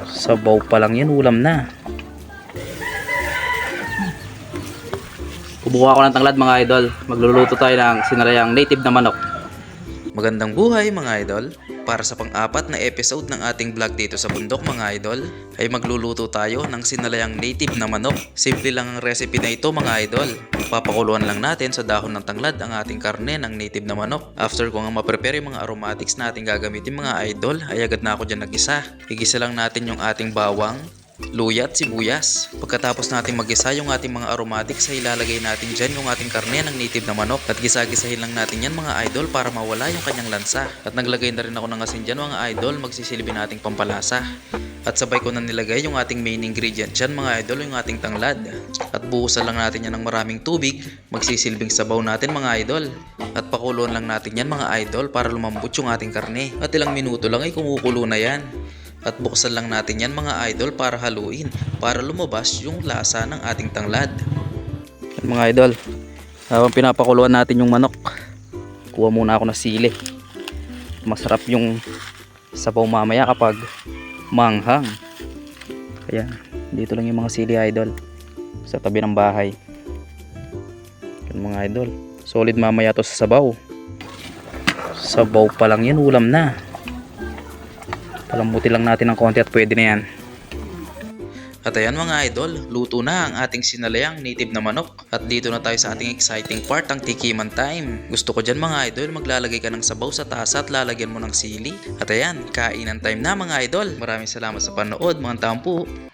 Sabaw pa lang yan, ulam na. Kubuha ko ng tanglad mga idol. Magluluto tayo ng sinarayang native na manok. Magandang buhay mga idol. Para sa pang-apat na episode ng ating vlog dito sa bundok mga idol, ay magluluto tayo ng sinalayang native na manok. Simple lang ang recipe na ito mga idol. Papakuluan lang natin sa dahon ng tanglad ang ating karne ng native na manok. After ko nga ma-prepare yung mga aromatics na ating gagamitin mga idol, ay agad na ako dyan nag-isa. Igisa lang natin yung ating bawang, luya at sibuyas. Pagkatapos natin mag-isa yung ating mga aromatics ay ilalagay natin dyan yung ating karne ng native na manok at gisa-gisahin lang natin yan mga idol para mawala yung kanyang lansa. At naglagay na rin ako ng asin dyan mga idol, magsisilbi nating pampalasa. At sabay ko na nilagay yung ating main ingredient dyan mga idol, yung ating tanglad. At buhusan lang natin yan ng maraming tubig, magsisilbing sabaw natin mga idol. At pakuluan lang natin yan mga idol para lumambot yung ating karne. At ilang minuto lang ay kumukulo na yan. At buksan lang natin yan mga idol para haluin, para lumabas yung lasa ng ating tanglad. Yan, mga idol, habang pinapakuluan natin yung manok, kuha muna ako ng sili. Masarap yung sabaw mamaya kapag manghang. Kaya dito lang yung mga sili idol, sa tabi ng bahay. Yan mga idol, solid mamaya to sa sabaw. Sabaw pa lang yan, ulam na. Palambutin lang natin ng konti at pwede na yan. At ayan mga idol, luto na ang ating sinalayang native na manok. At dito na tayo sa ating exciting part, ang tikiman time. Gusto ko dyan mga idol, maglalagay ka ng sabaw sa tasa at lalagyan mo ng sili. At ayan, kainan time na mga idol. Maraming salamat sa panood mga tampo.